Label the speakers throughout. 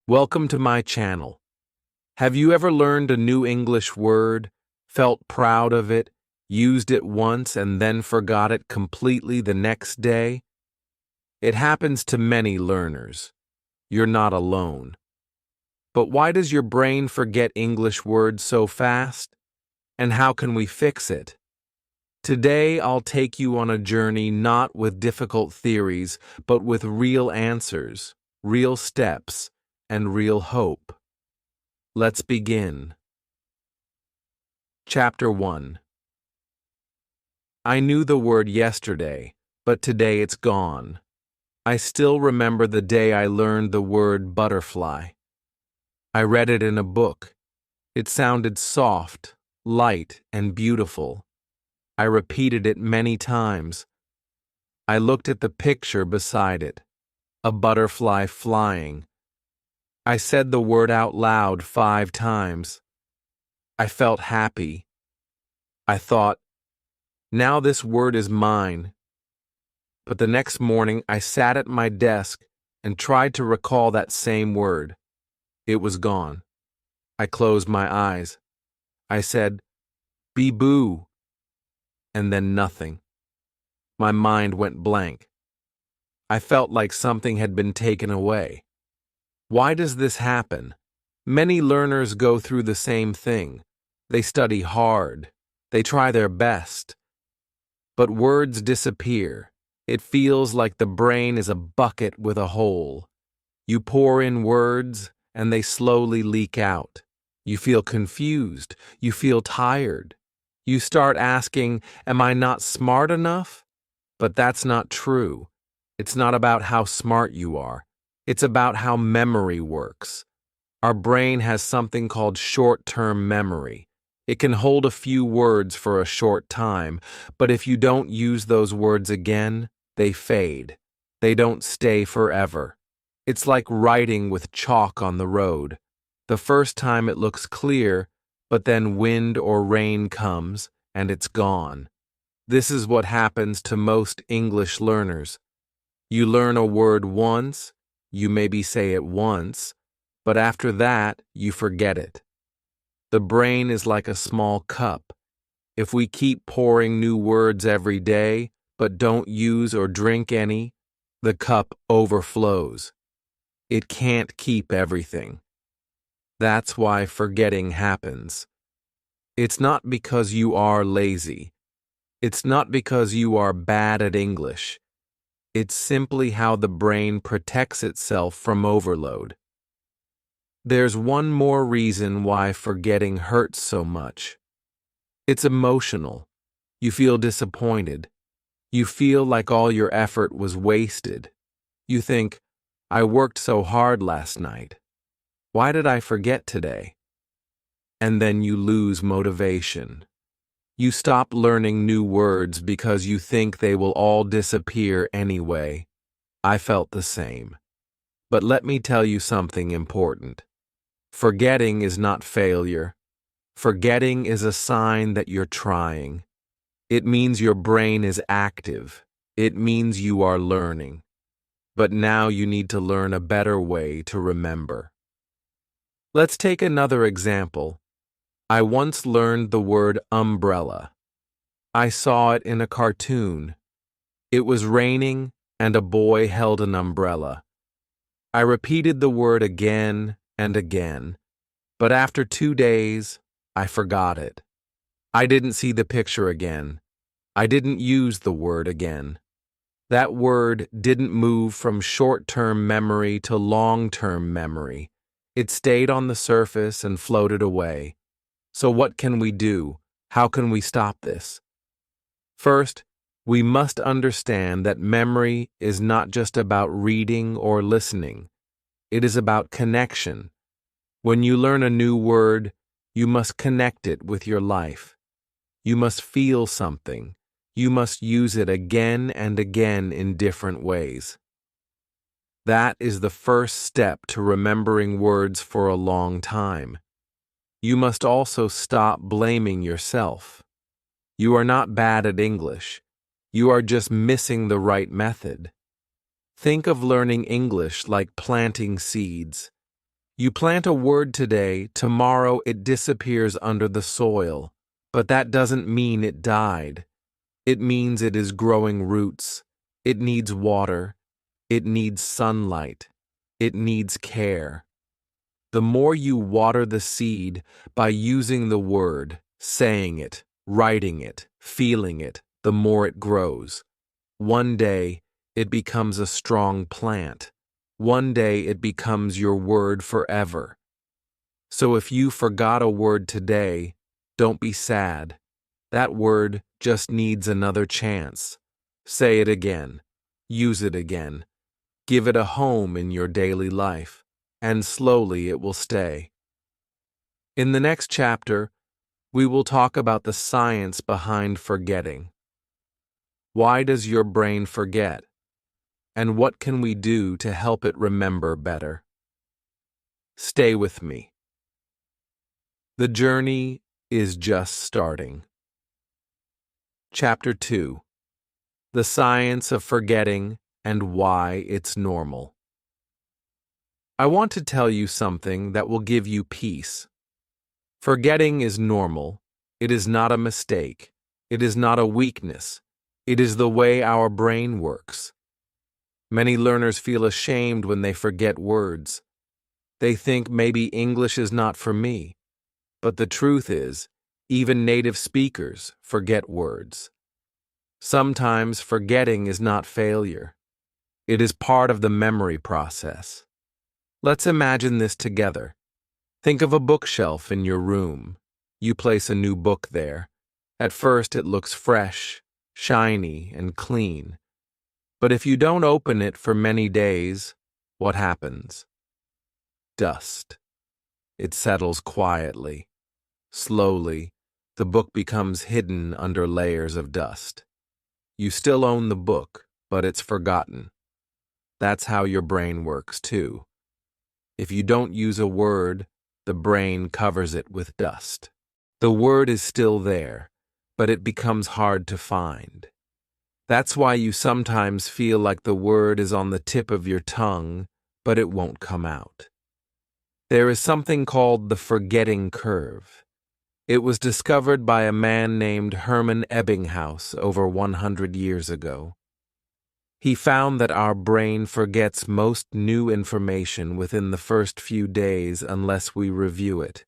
Speaker 1: Welcome to my channel. Have you ever learned a new English word, felt proud of it, used it once and then forgot it completely the next day? It happens to many learners. You're not alone. But why does your brain forget English words so fast? And how can we fix it? Today I'll take you on a journey not with difficult theories, but with real answers, real steps, and real hope. Let's begin. Chapter 1. I knew the word yesterday, but today it's gone. I still remember the day I learned the word butterfly. I read it in a book. It sounded soft, light, and beautiful. I repeated it many times. I looked at the picture beside it, a butterfly flying. I said the word out loud 5 times. I felt happy. I thought, now this word is mine. But the next morning I sat at my desk and tried to recall that same word. It was gone. I closed my eyes. I said, "Bee-boo," and then nothing. My mind went blank. I felt like something had been taken away. Why does this happen? Many learners go through the same thing. They study hard. They try their best. But words disappear. It feels like the brain is a bucket with a hole. You pour in words, and they slowly leak out. You feel confused. You feel tired. You start asking, am I not smart enough? But that's not true. It's not about how smart you are. It's about how memory works. Our brain has something called short-term memory. It can hold a few words for a short time, but if you don't use those words again, they fade. They don't stay forever. It's like writing with chalk on the road. The first time it looks clear, but then wind or rain comes, and it's gone. This is what happens to most English learners. You learn a word once, you maybe say it once, but after that, you forget it. The brain is like a small cup. If we keep pouring new words every day, but don't use or drink any, the cup overflows. It can't keep everything. That's why forgetting happens. It's not because you are lazy. It's not because you are bad at English. It's simply how the brain protects itself from overload. There's one more reason why forgetting hurts so much. It's emotional. You feel disappointed. You feel like all your effort was wasted. You think, I worked so hard last night. Why did I forget today? And then you lose motivation. You stop learning new words because you think they will all disappear anyway. I felt the same. But let me tell you something important. Forgetting is not failure. Forgetting is a sign that you're trying. It means your brain is active. It means you are learning. But now you need to learn a better way to remember. Let's take another example. I once learned the word umbrella. I saw it in a cartoon. It was raining and a boy held an umbrella. I repeated the word again and again, but after 2 days, I forgot it. I didn't see the picture again. I didn't use the word again. That word didn't move from short-term memory to long-term memory. It stayed on the surface and floated away. So what can we do? How can we stop this? First, we must understand that memory is not just about reading or listening. It is about connection. When you learn a new word, you must connect it with your life. You must feel something. You must use it again and again in different ways. That is the first step to remembering words for a long time. You must also stop blaming yourself. You are not bad at English. You are just missing the right method. Think of learning English like planting seeds. You plant a word today, tomorrow it disappears under the soil. But that doesn't mean it died. It means it is growing roots. It needs water. It needs sunlight. It needs care. The more you water the seed by using the word, saying it, writing it, feeling it, the more it grows. One day, it becomes a strong plant. One day, it becomes your word forever. So if you forgot a word today, don't be sad. That word just needs another chance. Say it again. Use it again. Give it a home in your daily life, and slowly it will stay. In the next chapter, we will talk about the science behind forgetting. Why does your brain forget? And what can we do to help it remember better? Stay with me. The journey is just starting. Chapter 2. The Science of Forgetting and Why It's Normal. I want to tell you something that will give you peace. Forgetting is normal. It is not a mistake. It is not a weakness. It is the way our brain works. Many learners feel ashamed when they forget words. They think maybe English is not for me. But the truth is, even native speakers forget words. Sometimes forgetting is not failure. It is part of the memory process. Let's imagine this together. Think of a bookshelf in your room. You place a new book there. At first it looks fresh, shiny, and clean. But if you don't open it for many days, what happens? Dust. It settles quietly. Slowly, the book becomes hidden under layers of dust. You still own the book, but it's forgotten. That's how your brain works too. If you don't use a word, the brain covers it with dust. The word is still there, but it becomes hard to find. That's why you sometimes feel like the word is on the tip of your tongue, but it won't come out. There is something called the forgetting curve. It was discovered by a man named Hermann Ebbinghaus over 100 years ago. He found that our brain forgets most new information within the first few days unless we review it.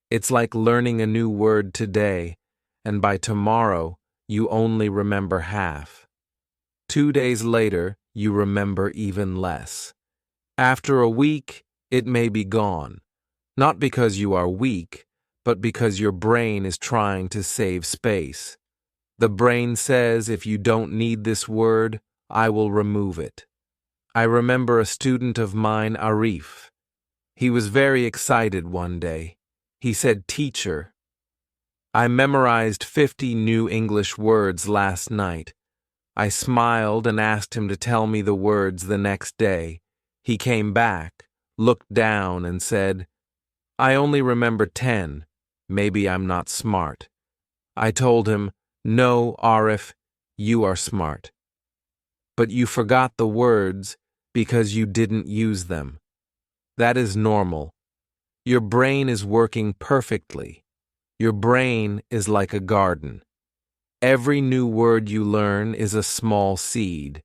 Speaker 1: It's like learning a new word today, and by tomorrow, you only remember half. 2 days later, you remember even less. After a week, it may be gone, not because you are weak, but because your brain is trying to save space. The brain says, if you don't need this word, I will remove it. I remember a student of mine, Arif. He was very excited one day. He said, "Teacher, I memorized 50 new English words last night." I smiled and asked him to tell me the words the next day. He came back, looked down, and said, "I only remember 10. Maybe I'm not smart." I told him, "No, Arif, you are smart. But you forgot the words because you didn't use them. That is normal. Your brain is working perfectly. Your brain is like a garden. Every new word you learn is a small seed.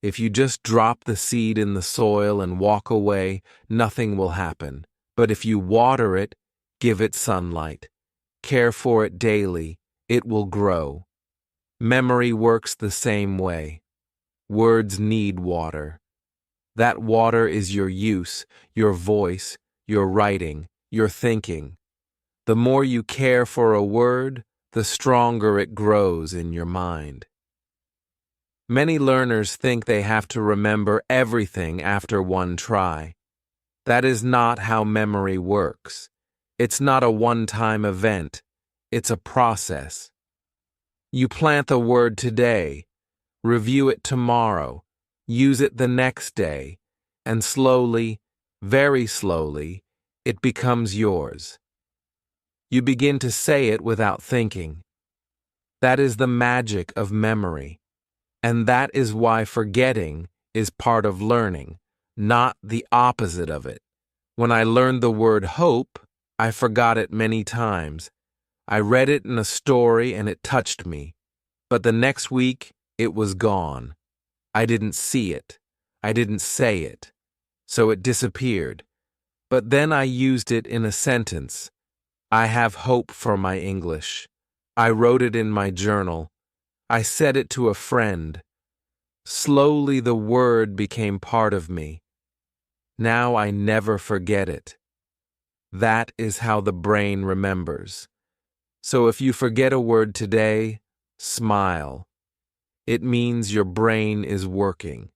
Speaker 1: If you just drop the seed in the soil and walk away, nothing will happen. But if you water it, give it sunlight, care for it daily, it will grow. Memory works the same way. Words need water. That water is your use, your voice, your writing, your thinking. The more you care for a word, the stronger it grows in your mind. Many learners think they have to remember everything after one try. That is not how memory works. It's not a one-time event. It's a process. You plant the word today, review it tomorrow, use it the next day, and slowly, very slowly, it becomes yours. You begin to say it without thinking. That is the magic of memory, and that is why forgetting is part of learning, not the opposite of it. When I learned the word hope, I forgot it many times. I read it in a story and it touched me. But the next week, it was gone. I didn't see it. I didn't say it. So it disappeared. But then I used it in a sentence. I have hope for my English. I wrote it in my journal. I said it to a friend. Slowly the word became part of me. Now I never forget it. That is how the brain remembers. So if you forget a word today, smile. It means your brain is working.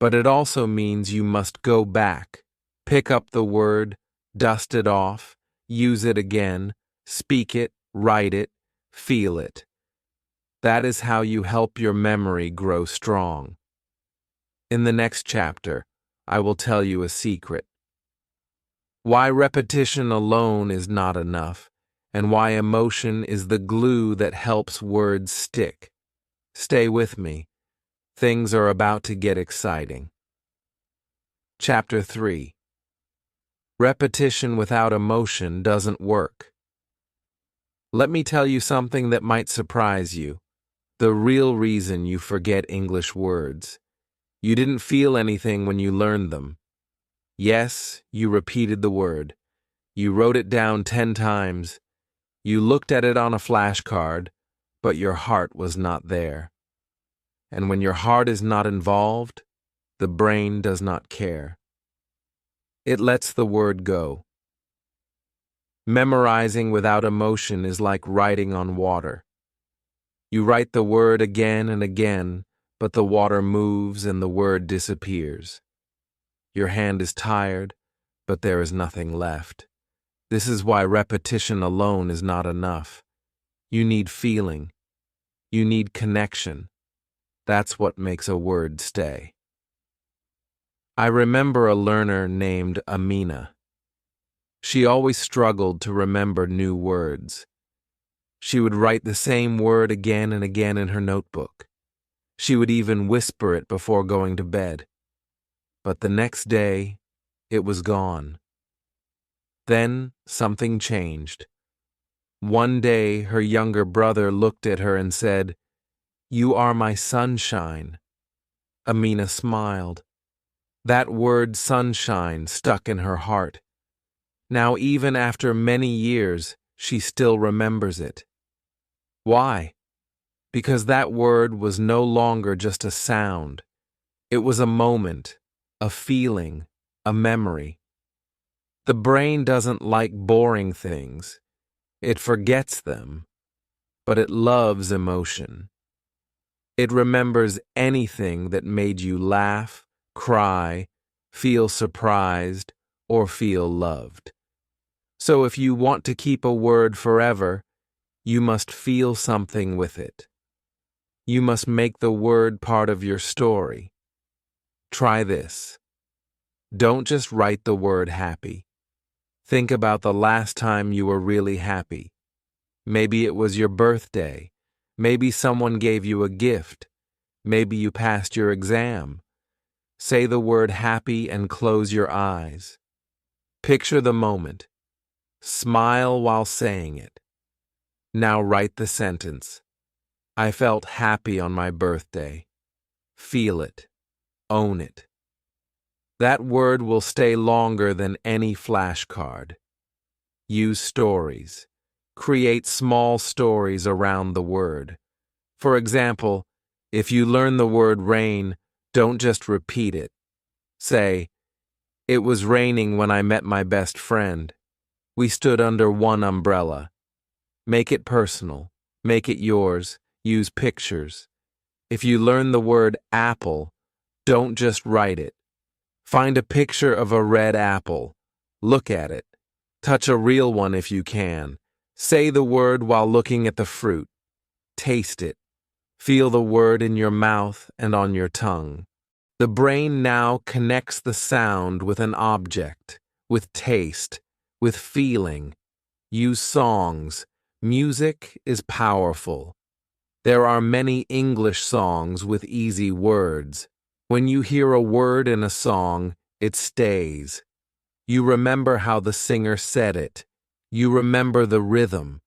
Speaker 1: But it also means you must go back, pick up the word, dust it off, use it again, speak it, write it, feel it. That is how you help your memory grow strong. In the next chapter, I will tell you a secret. Why repetition alone is not enough, and why emotion is the glue that helps words stick. Stay with me. Things are about to get exciting. Chapter 3. Repetition without emotion doesn't work. Let me tell you something that might surprise you. The real reason you forget English words. You didn't feel anything when you learned them. Yes, you repeated the word. You wrote it down 10 times. You looked at it on a flashcard, but your heart was not there. And when your heart is not involved, the brain does not care. It lets the word go. Memorizing without emotion is like writing on water. You write the word again and again, but the water moves and the word disappears. Your hand is tired, but there is nothing left. This is why repetition alone is not enough. You need feeling. You need connection. That's what makes a word stay. I remember a learner named Amina. She always struggled to remember new words. She would write the same word again and again in her notebook. She would even whisper it before going to bed. But the next day, it was gone. Then something changed. One day, her younger brother looked at her and said, "You are my sunshine." Amina smiled. That word sunshine stuck in her heart. Now, even after many years, she still remembers it. Why? Because that word was no longer just a sound. It was a moment, a feeling, a memory. The brain doesn't like boring things. It forgets them, but it loves emotion. It remembers anything that made you laugh, cry, feel surprised, or feel loved. So if you want to keep a word forever, you must feel something with it. You must make the word part of your story. Try this. Don't just write the word happy. Think about the last time you were really happy. Maybe it was your birthday. Maybe someone gave you a gift. Maybe you passed your exam. Say the word happy and close your eyes. Picture the moment. Smile while saying it. Now write the sentence. I felt happy on my birthday. Feel it. Own it. That word will stay longer than any flashcard. Use stories. Create small stories around the word. For example, if you learn the word rain, don't just repeat it. Say, "It was raining when I met my best friend. We stood under one umbrella." Make it personal. Make it yours. Use pictures. If you learn the word apple, don't just write it. Find a picture of a red apple. Look at it. Touch a real one if you can. Say the word while looking at the fruit. Taste it. Feel the word in your mouth and on your tongue. The brain now connects the sound with an object, with taste, with feeling. Use songs. Music is powerful. There are many English songs with easy words. When you hear a word in a song, it stays. You remember how the singer said it. You remember the rhythm.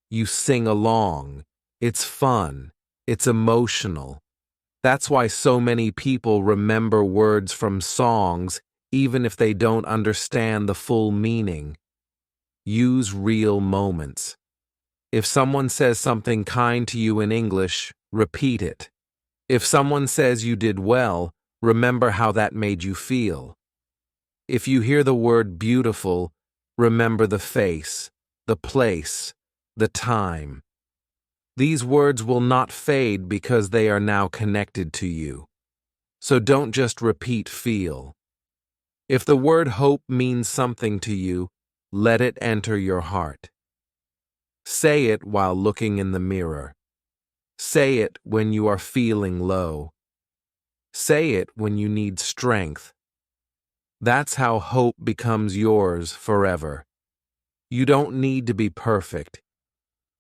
Speaker 1: You sing along. It's fun. It's emotional. That's why so many people remember words from songs even if they don't understand the full meaning. Use real moments. If someone says something kind to you in English, repeat it. If someone says you did well, remember how that made you feel. If you hear the word beautiful, remember the face, the place, the time. These words will not fade because they are now connected to you. So don't just repeat feel. If the word hope means something to you, let it enter your heart. Say it while looking in the mirror. Say it when you are feeling low. Say it when you need strength. That's how hope becomes yours forever. You don't need to be perfect.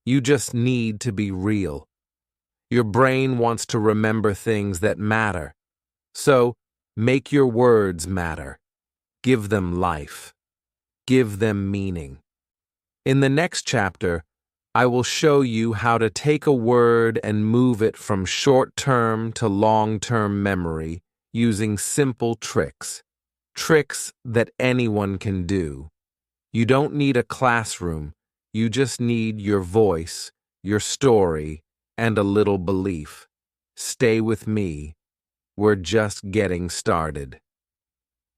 Speaker 1: You just need to be real. Your brain wants to remember things that matter. So, make your words matter. Give them life. Give them meaning. In the next chapter, I will show you how to take a word and move it from short-term to long-term memory using simple tricks. Tricks that anyone can do. You don't need a classroom. You just need your voice, your story, and a little belief. Stay with me. We're just getting started.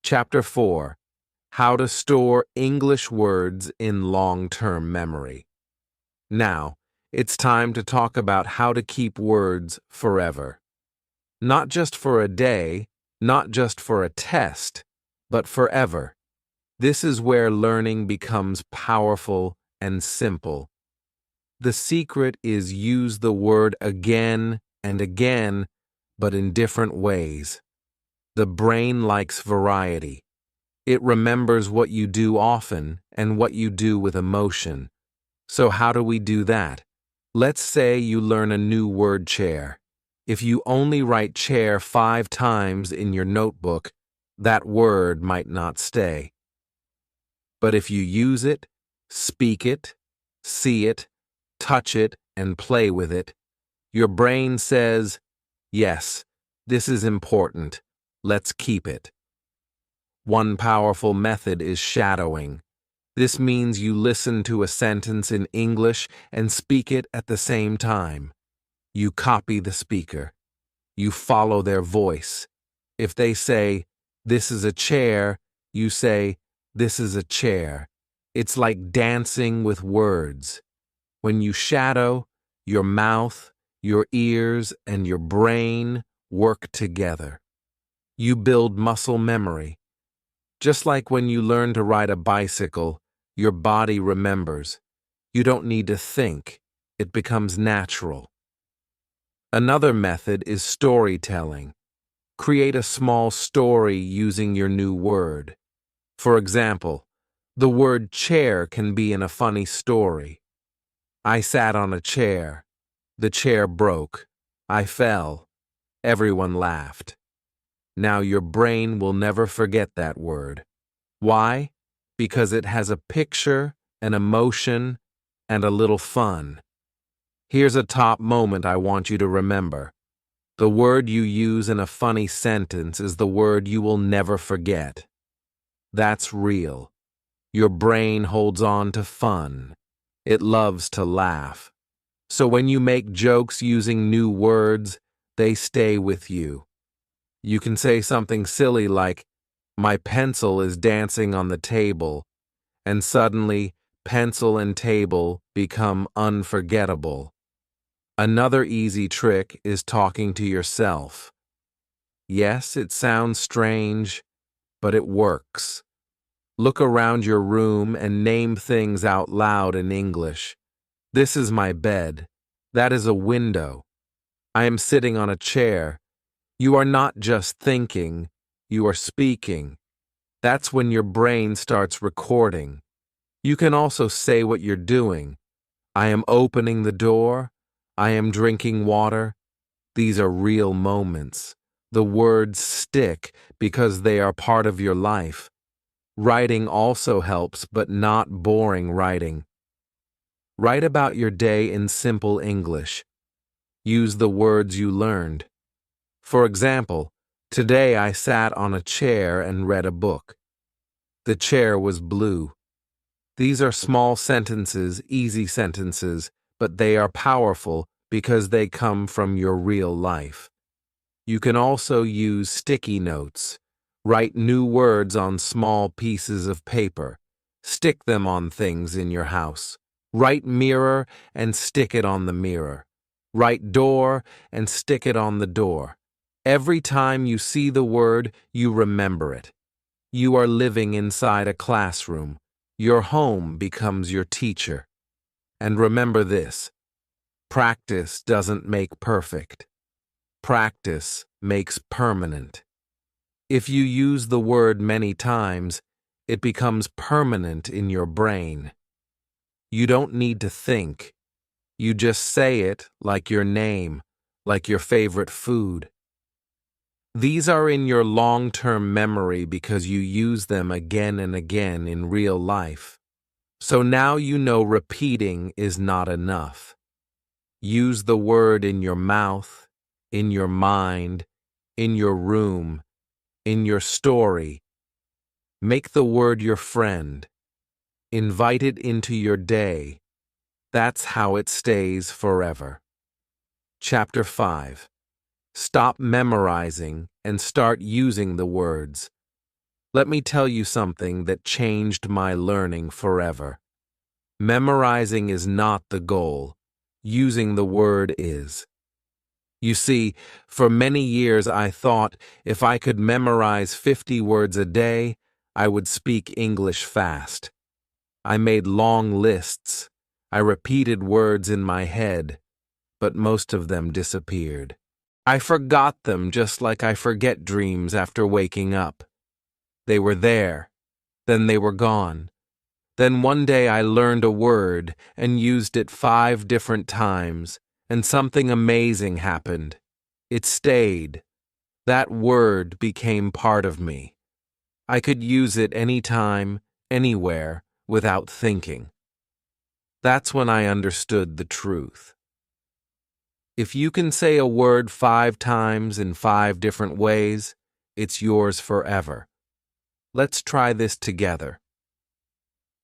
Speaker 1: Chapter 4. How to store English words in long-term memory. Now, it's time to talk about how to keep words forever. Not just for a day, not just for a test, but forever. This is where learning becomes powerful and simple. The secret is use the word again and again, but in different ways. The brain likes variety. It remembers what you do often and what you do with emotion. So how do we do that? Let's say you learn a new word chair. If you only write chair 5 times in your notebook, that word might not stay. But if you use it, speak it, see it, touch it, and play with it, your brain says, yes, this is important. Let's keep it. One powerful method is shadowing. This means you listen to a sentence in English and speak it at the same time. You copy the speaker. You follow their voice. If they say, this is a chair, you say, this is a chair. It's like dancing with words. When you shadow, your mouth, your ears, and your brain work together. You build muscle memory. Just like when you learn to ride a bicycle, your body remembers. You don't need to think. It becomes natural. Another method is storytelling. Create a small story using your new word. For example, the word chair can be in a funny story. I sat on a chair. The chair broke. I fell. Everyone laughed. Now your brain will never forget that word. Why? Because it has a picture, an emotion, and a little fun. Here's a top moment I want you to remember. The word you use in a funny sentence is the word you will never forget. That's real. Your brain holds on to fun. It loves to laugh. So when you make jokes using new words, they stay with you. You can say something silly like, my pencil is dancing on the table, and suddenly pencil and table become unforgettable. Another easy trick is talking to yourself. Yes, it sounds strange, but it works. Look around your room and name things out loud in English. This is my bed. That is a window. I am sitting on a chair. You are not just thinking, you are speaking. That's when your brain starts recording. You can also say what you're doing. I am opening the door. I am drinking water. These are real moments. The words stick because they are part of your life. Writing also helps, but not boring writing. Write about your day in simple English. Use the words you learned. For example, today I sat on a chair and read a book. The chair was blue. These are small sentences, easy sentences, but they are powerful because they come from your real life. You can also use sticky notes. Write new words on small pieces of paper. Stick them on things in your house. Write mirror and stick it on the mirror. Write door and stick it on the door. Every time you see the word, you remember it. You are living inside a classroom. Your home becomes your teacher. And remember this: practice doesn't make perfect. Practice makes permanent. If you use the word many times, it becomes permanent in your brain. You don't need to think. You just say it like your name, like your favorite food. These are in your long-term memory because you use them again and again in real life. So now you know repeating is not enough. Use the word in your mouth, in your mind, in your room, in your story. Make the word your friend. Invite it into your day. That's how it stays forever. Chapter 5. Stop memorizing and start using the words. Let me tell you something that changed my learning forever. Memorizing is not the goal. Using the word is. You see, for many years I thought if I could memorize 50 words a day, I would speak English fast. I made long lists. I repeated words in my head, but most of them disappeared. I forgot them just like I forget dreams after waking up. They were there, then they were gone. Then one day I learned a word and used it 5 different times, and something amazing happened. It stayed. That word became part of me. I could use it anytime, anywhere, without thinking. That's when I understood the truth. If you can say a word 5 times in 5 different ways, it's yours forever. Let's try this together.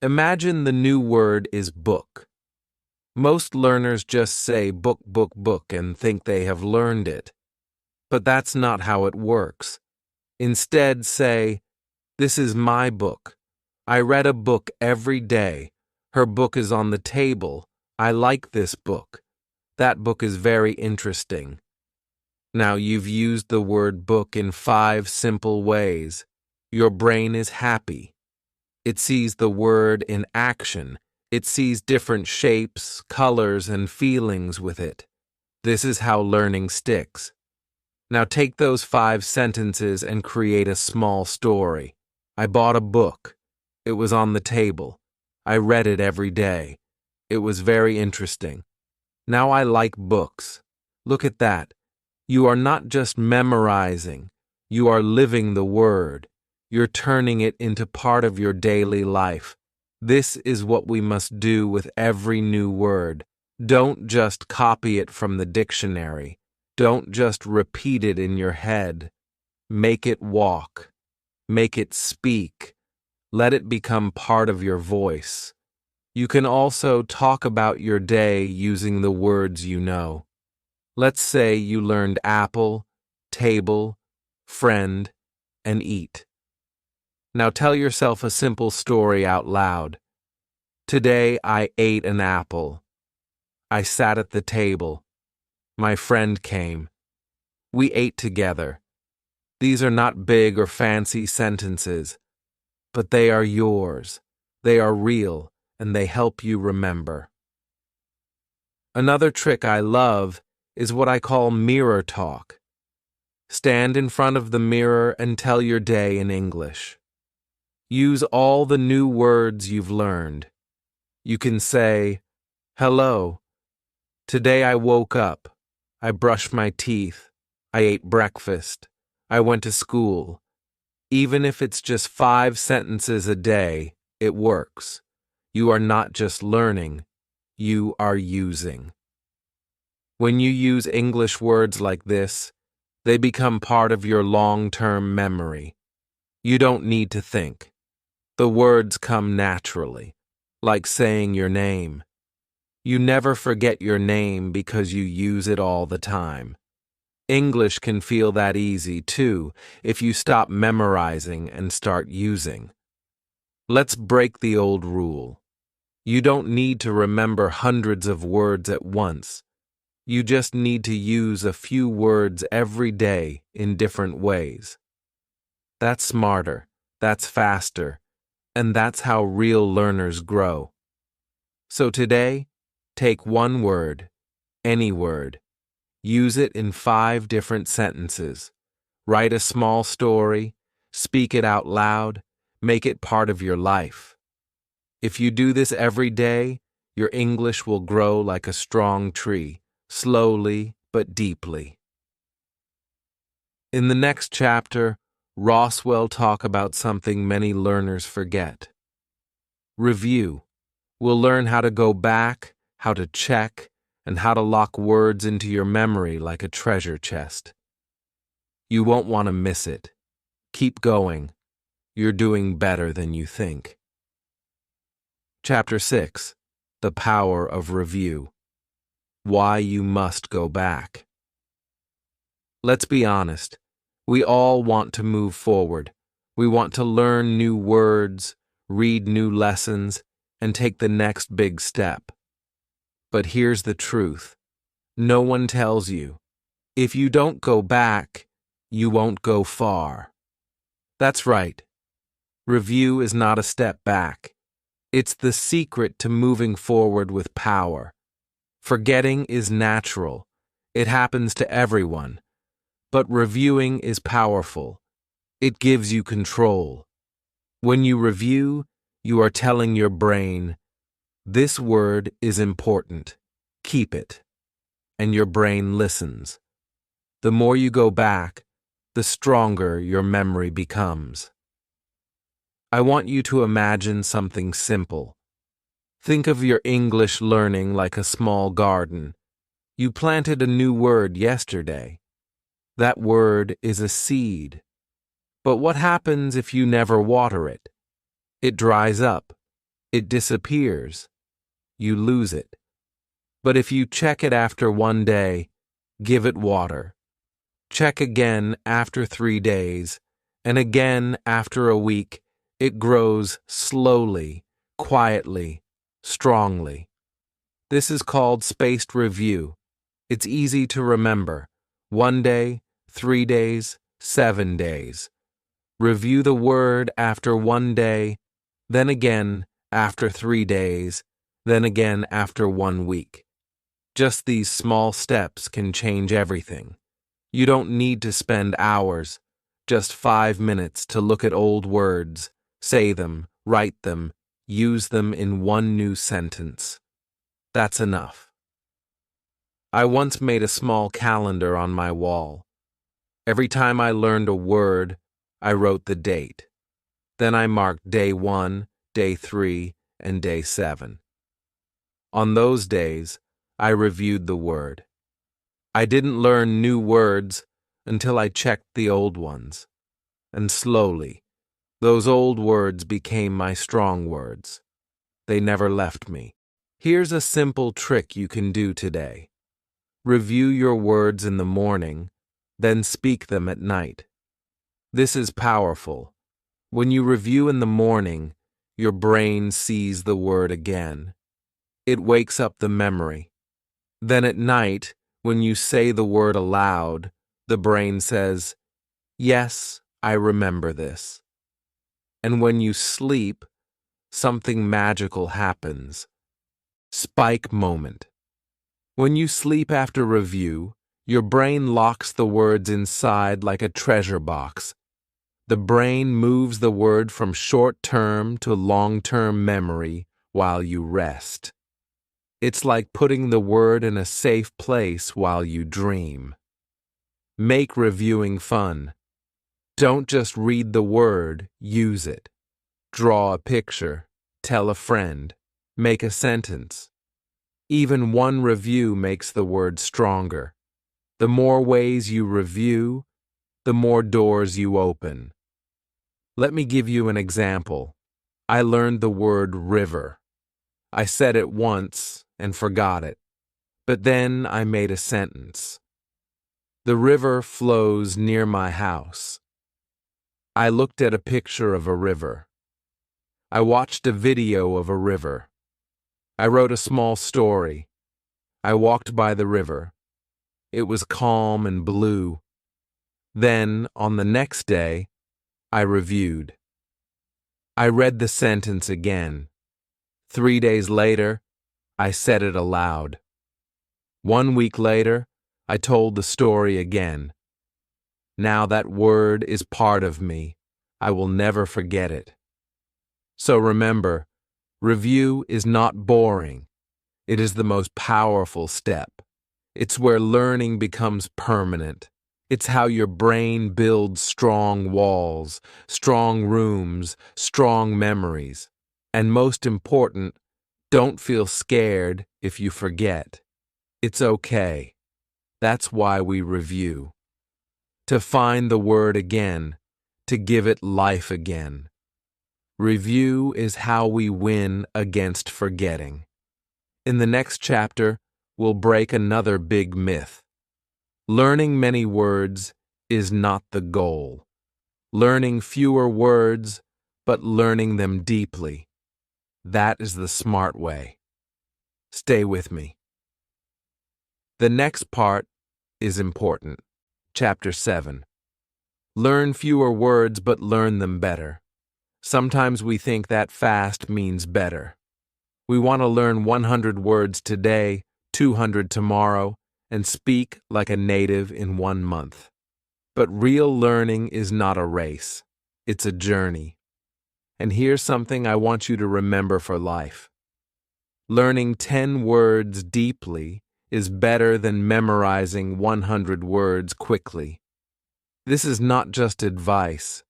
Speaker 1: Imagine the new word is book. Most learners just say book, book, book and think they have learned it. But that's not how it works. Instead, say, "This is my book. I read a book every day. Her book is on the table. I like this book. That book is very interesting." Now you've used the word book in 5 simple ways. Your brain is happy. It sees the word in action. It sees different shapes, colors, and feelings with it. This is how learning sticks. Now take those 5 sentences and create a small story. I bought a book. It was on the table. I read it every day. It was very interesting. Now I like books. Look at that. You are not just memorizing. You are living the word. You're turning it into part of your daily life. This is what we must do with every new word. Don't just copy it from the dictionary. Don't just repeat it in your head. Make it walk. Make it speak. Let it become part of your voice. You can also talk about your day using the words you know. Let's say you learned apple, table, friend, and eat. Now tell yourself a simple story out loud. Today I ate an apple. I sat at the table. My friend came. We ate together. These are not big or fancy sentences, but they are yours. They are real, and they help you remember. Another trick I love is what I call mirror talk. Stand in front of the mirror and tell your day in English. Use all the new words you've learned. You can say, "Hello. Today I woke up. I brushed my teeth. I ate breakfast. I went to school. Even if it's just 5 sentences a day, it works. You are not just learning, you are using. When you use English words like this, they become part of your long-term memory. You don't need to think. The words come naturally, like saying your name. You never forget your name because you use it all the time. English can feel that easy, too, if you stop memorizing and start using. Let's break the old rule. You don't need to remember hundreds of words at once. You just need to use a few words every day in different ways. That's smarter, that's faster, and that's how real learners grow. So today, take one word, any word. Use it in 5 different sentences. Write a small story, speak it out loud, make it part of your life. If you do this every day, your English will grow like a strong tree, slowly but deeply. In the next chapter, Ross will talk about something many learners forget. Review. We'll learn how to go back, how to check, and how to lock words into your memory like a treasure chest. You won't want to miss it. Keep going. You're doing better than you think. Chapter 6. The Power of Review. Why you must go back. Let's be honest. We all want to move forward. We want to learn new words, read new lessons, and take the next big step. But here's the truth. No one tells you. If you don't go back, you won't go far. That's right. Review is not a step back. It's the secret to moving forward with power. Forgetting is natural. It happens to everyone. But reviewing is powerful. It gives you control. When you review, you are telling your brain, this word is important. Keep it. And your brain listens. The more you go back, the stronger your memory becomes. I want you to imagine something simple. Think of your English learning like a small garden. You planted a new word yesterday. That word is a seed. But what happens if you never water it? It dries up. It disappears. You lose it. But if you check it after 1 day, give it water. Check again after 3 days, and again after a week, it grows slowly, quietly, strongly. This is called spaced review. It's easy to remember. 1 day, 3 days, 7 days. Review the word after 1 day, then again after 3 days, then again after 1 week. Just these small steps can change everything. You don't need to spend hours, just 5 minutes to look at old words, say them, write them, use them in one new sentence. That's enough. I once made a small calendar on my wall. Every time I learned a word, I wrote the date. Then I marked day 1, day 3, and day 7. On those days, I reviewed the word. I didn't learn new words until I checked the old ones. And slowly, those old words became my strong words. They never left me. Here's a simple trick you can do today. Review your words in the morning, then speak them at night. This is powerful. When you review in the morning, your brain sees the word again. It wakes up the memory. Then at night, when you say the word aloud, the brain says, yes, I remember this. And when you sleep, something magical happens. Spike moment. When you sleep after review, your brain locks the words inside like a treasure box. The brain moves the word from short-term to long-term memory while you rest. It's like putting the word in a safe place while you dream. Make reviewing fun. Don't just read the word, use it. Draw a picture, tell a friend, make a sentence. Even one review makes the word stronger. The more ways you review, the more doors you open. Let me give you an example. I learned the word river. I said it once and forgot it, but then I made a sentence. The river flows near my house. I looked at a picture of a river. I watched a video of a river. I wrote a small story. I walked by the river. It was calm and blue. Then, on the next day, I reviewed. I read the sentence again. 3 days later, I said it aloud. 1 week later, I told the story again. Now that word is part of me. I will never forget it. So remember, review is not boring. It is the most powerful step. It's where learning becomes permanent. It's how your brain builds strong walls, strong rooms, strong memories. And most important, don't feel scared if you forget. It's okay. That's why we review. To find the word again, to give it life again. Review is how we win against forgetting. In the next chapter, we'll break another big myth. Learning many words is not the goal. Learning fewer words, but learning them deeply. That is the smart way. Stay with me. The next part is important. Chapter 7. Learn fewer words, but learn them better. Sometimes we think that fast means better. We want to learn 100 words today, 200 tomorrow, and speak like a native in 1 month. But real learning is not a race. It's a journey. And here's something I want you to remember for life. Learning 10 words deeply is better than memorizing 100 words quickly. This is not just advice.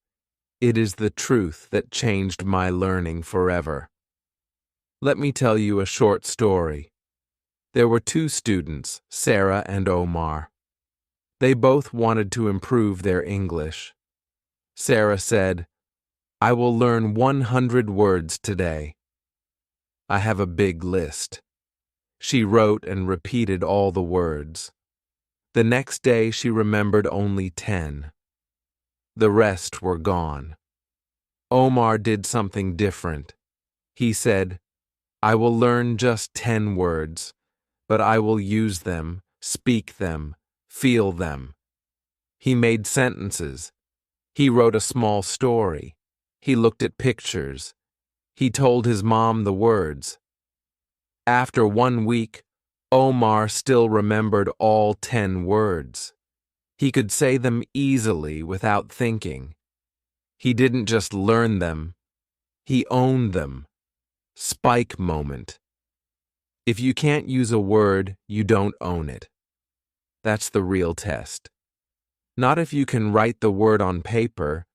Speaker 1: It is the truth that changed my learning forever. Let me tell you a short story. There were 2 students, Sarah and Omar. They both wanted to improve their English. Sarah said, "I will learn 100 words today." I have a big list. She wrote and repeated all the words. The next day she remembered only 10. The rest were gone. Omar did something different. He said, "I will learn just 10 words, but I will use them, speak them, feel them." He made sentences. He wrote a small story. He looked at pictures. He told his mom the words. After 1 week, Omar still remembered all 10 words. He could say them easily without thinking. He didn't just learn them, he owned them. Spike moment. If you can't use a word, you don't own it. That's the real test. Not if you can write the word on paper,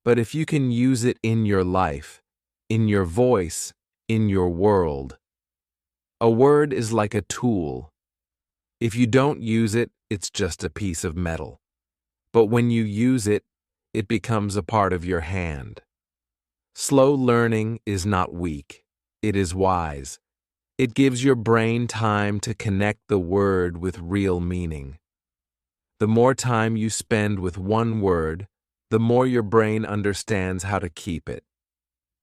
Speaker 1: but if you can use it in your life, in your voice, in your world. A word is like a tool. If you don't use it, it's just a piece of metal. But when you use it, it becomes a part of your hand. Slow learning is not weak. It is wise. It gives your brain time to connect the word with real meaning. The more time you spend with one word, the more your brain understands how to keep it.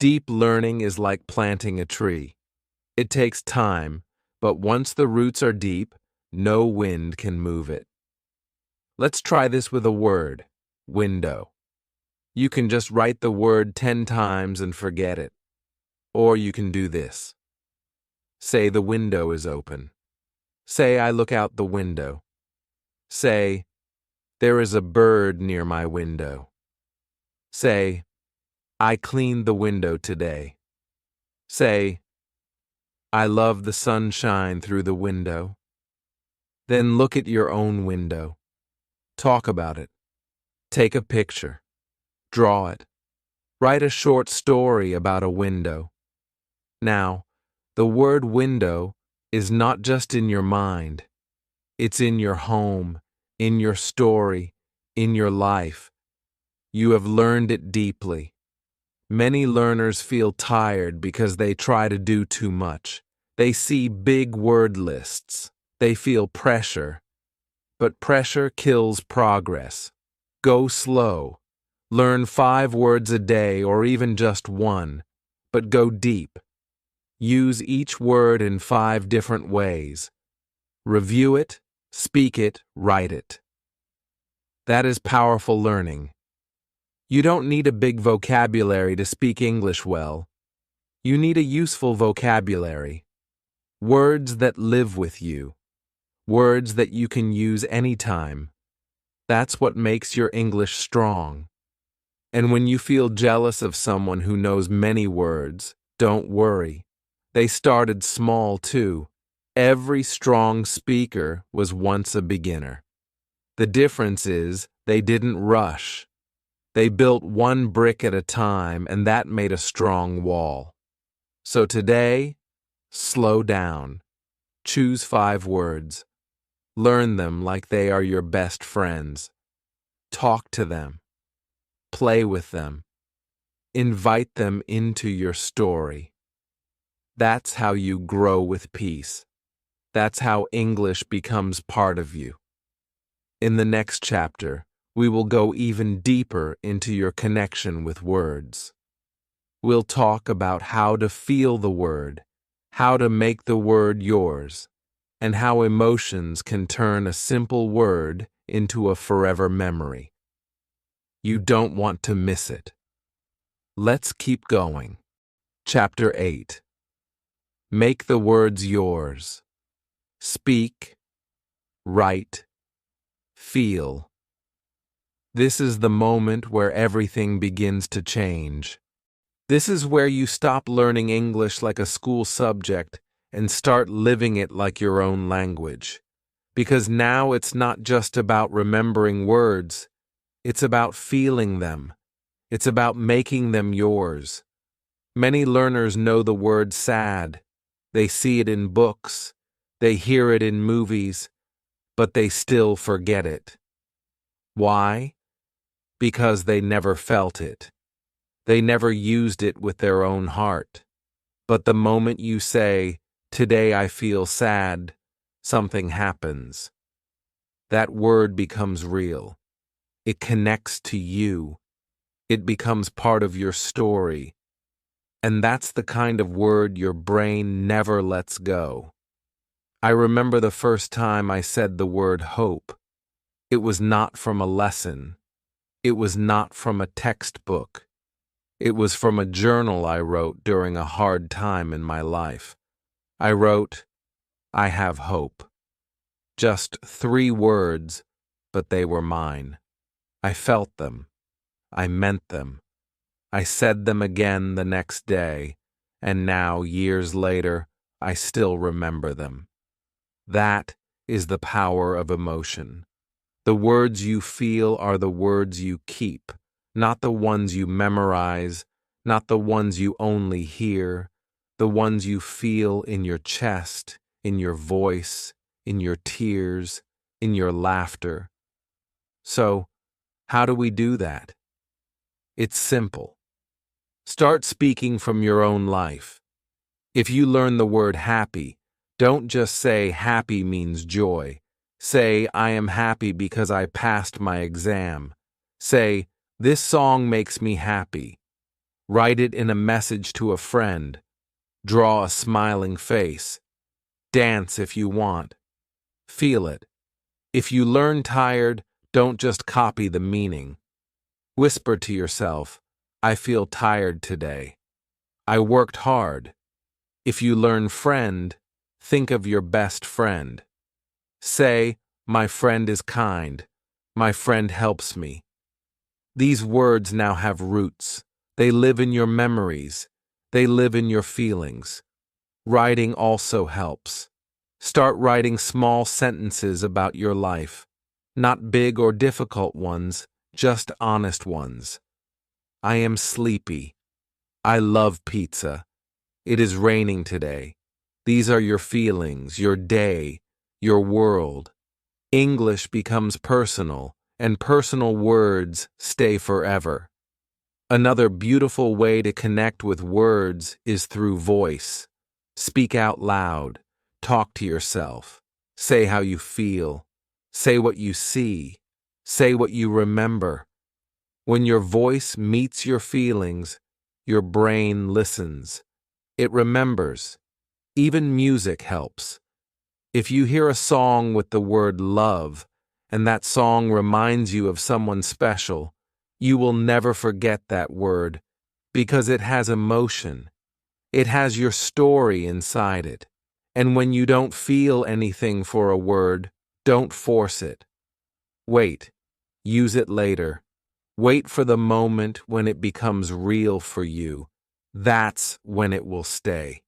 Speaker 1: Deep learning is like planting a tree. It takes time, but once the roots are deep, no wind can move it. Let's try this with a word, window. You can just write the word 10 times and forget it. Or you can do this. Say the window is open. Say I look out the window. Say, there is a bird near my window. Say, I cleaned the window today. Say, I love the sunshine through the window. Then look at your own window. Talk about it. Take a picture. Draw it. Write a short story about a window. Now, the word window is not just in your mind. It's in your home, in your story, in your life. You have learned it deeply. Many learners feel tired because they try to do too much. They see big word lists. They feel pressure. But pressure kills progress. Go slow. Learn 5 words a day or even just one, but go deep. Use each word in 5 different ways. Review it, speak it, write it. That is powerful learning. You don't need a big vocabulary to speak English well. You need a useful vocabulary. Words that live with you. Words that you can use anytime. That's what makes your English strong. And when you feel jealous of someone who knows many words, don't worry. They started small too. Every strong speaker was once a beginner. The difference is they didn't rush. They built one brick at a time, and that made a strong wall. So today, slow down. Choose 5 words. Learn them like they are your best friends. Talk to them. Play with them. Invite them into your story. That's how you grow with peace. That's how English becomes part of you. In the next chapter, we will go even deeper into your connection with words. We'll talk about how to feel the word, how to make the word yours, and how emotions can turn a simple word into a forever memory. You don't want to miss it. Let's keep going. Chapter 8. Make the words yours. Speak, write, feel. This is the moment where everything begins to change. This is where you stop learning English like a school subject and start living it like your own language. Because now it's not just about remembering words, it's about feeling them. It's about making them yours. Many learners know the word sad. They see it in books. They hear it in movies, but they still forget it. Why? Because they never felt it. They never used it with their own heart. But the moment you say, "Today I feel sad," something happens. That word becomes real. It connects to you. It becomes part of your story. And that's the kind of word your brain never lets go. I remember the first time I said the word hope. It was not from a lesson. It was not from a textbook. It was from a journal I wrote during a hard time in my life. I wrote, "I have hope." Just 3 words, but they were mine. I felt them. I meant them. I said them again the next day, and now, years later, I still remember them. That is the power of emotion. The words you feel are the words you keep, not the ones you memorize, not the ones you only hear, the ones you feel in your chest, in your voice, in your tears, in your laughter. So, how do we do that? It's simple. Start speaking from your own life. If you learn the word happy, don't just say happy means joy. Say, "I am happy because I passed my exam." Say, "This song makes me happy." Write it in a message to a friend. Draw a smiling face. Dance if you want. Feel it. If you learn tired, don't just copy the meaning. Whisper to yourself, "I feel tired today. I worked hard." If you learn friend, think of your best friend. Say, "My friend is kind. My friend helps me." These words now have roots. They live in your memories. They live in your feelings. Writing also helps. Start writing small sentences about your life. Not big or difficult ones, just honest ones. I am sleepy. I love pizza. It is raining today. These are your feelings, your day, your world. English becomes personal, and personal words stay forever. Another beautiful way to connect with words is through voice. Speak out loud. Talk to yourself. Say how you feel. Say what you see. Say what you remember. When your voice meets your feelings, your brain listens. It remembers. Even music helps. If you hear a song with the word love, and that song reminds you of someone special, you will never forget that word because it has emotion. It has your story inside it. And when you don't feel anything for a word, don't force it. Wait. Use it later. Wait for the moment when it becomes real for you. That's when it will stay.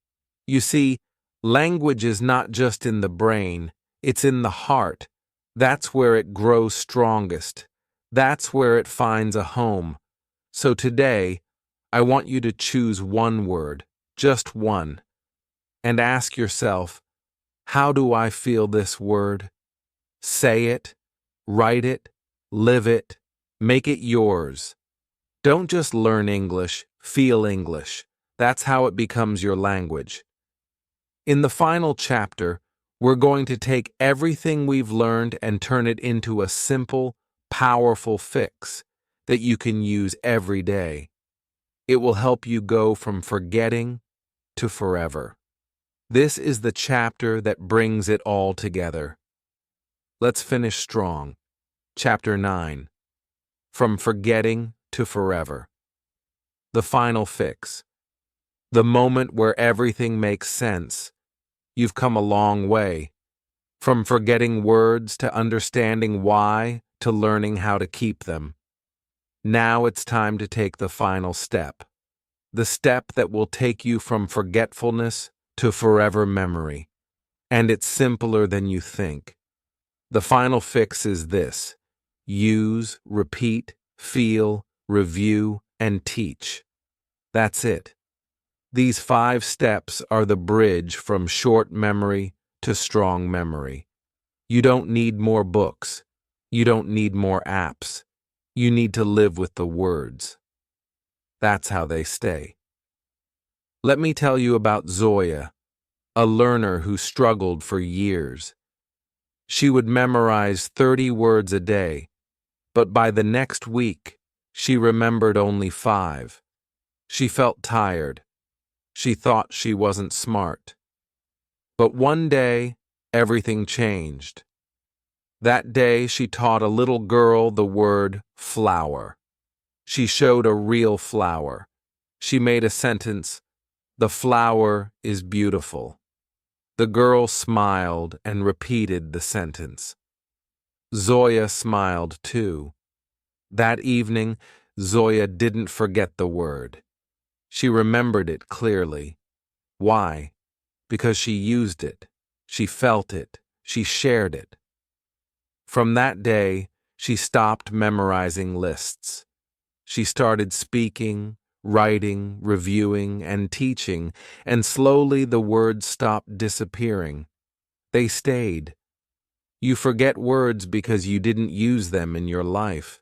Speaker 1: You see, language is not just in the brain, it's in the heart. That's where it grows strongest. That's where it finds a home. So today, I want you to choose one word, just one, and ask yourself, how do I feel this word? Say it, write it, live it, make it yours. Don't just learn English, feel English. That's how it becomes your language. In the final chapter, we're going to take everything we've learned and turn it into a simple, powerful fix that you can use every day. It will help you go from forgetting to forever. This is the chapter that brings it all together. Let's finish strong. Chapter 9. From forgetting to forever. The final fix. The moment where everything makes sense. You've come a long way. From forgetting words to understanding why to learning how to keep them. Now it's time to take the final step. The step that will take you from forgetfulness to forever memory. And it's simpler than you think. The final fix is this: use, repeat, feel, review, and teach. That's it. These 5 steps are the bridge from short memory to strong memory. You don't need more books. You don't need more apps. You need to live with the words. That's how they stay. Let me tell you about Zoya, a learner who struggled for years. She would memorize 30 words a day, but by the next week, she remembered only 5. She felt tired. She thought she wasn't smart. But one day, everything changed. That day, she taught a little girl the word flower. She showed a real flower. She made a sentence, "The flower is beautiful." The girl smiled and repeated the sentence. Zoya smiled too. That evening, Zoya didn't forget the word. She remembered it clearly. Why? Because she used it. She felt it. She shared it. From that day, she stopped memorizing lists. She started speaking, writing, reviewing, and teaching, and slowly the words stopped disappearing. They stayed. You forget words because you didn't use them in your life.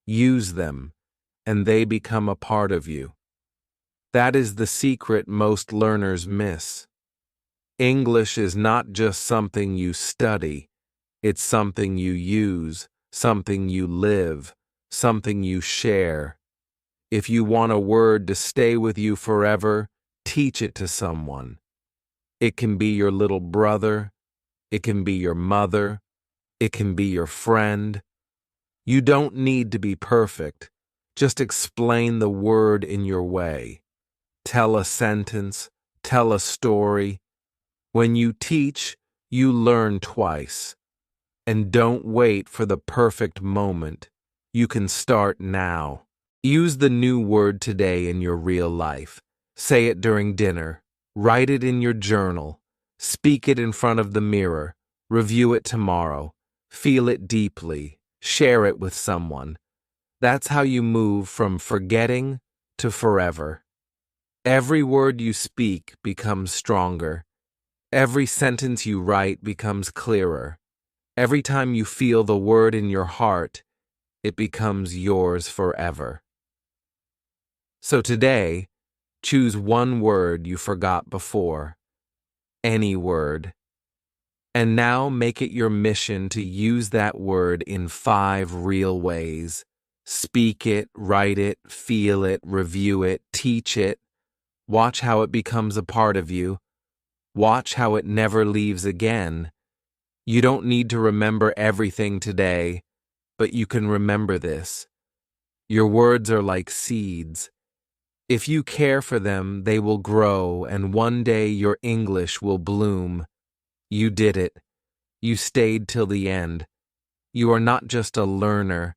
Speaker 1: Use them, and they become a part of you. That is the secret most learners miss. English is not just something you study. It's something you use, something you live, something you share. If you want a word to stay with you forever, teach it to someone. It can be your little brother. It can be your mother. It can be your friend. You don't need to be perfect. Just explain the word in your way. Tell a sentence. Tell a story. When you teach, you learn twice. And don't wait for the perfect moment. You can start now. Use the new word today in your real life. Say it during dinner. Write it in your journal. Speak it in front of the mirror. Review it tomorrow. Feel it deeply. Share it with someone. That's how you move from forgetting to forever. Every word you speak becomes stronger. Every sentence you write becomes clearer. Every time you feel the word in your heart, it becomes yours forever. So today, choose one word you forgot before. Any word. And now make it your mission to use that word in 5 real ways. Speak it, write it, feel it, review it, teach it. Watch how it becomes a part of you. Watch how it never leaves again. You don't need to remember everything today, but you can remember this. Your words are like seeds. If you care for them, they will grow, and one day your English will bloom. You did it. You stayed till the end. You are not just a learner.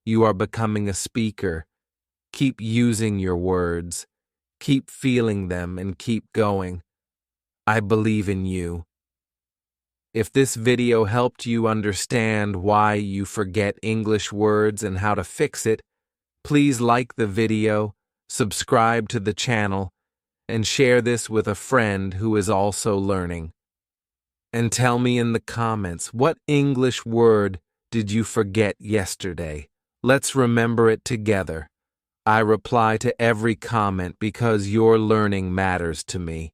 Speaker 1: You are becoming a speaker. Keep using your words. Keep feeling them and keep going. I believe in you. If this video helped you understand why you forget English words and how to fix it, please like the video, subscribe to the channel, and share this with a friend who is also learning. And tell me in the comments, what English word did you forget yesterday? Let's remember it together. I reply to every comment because your learning matters to me.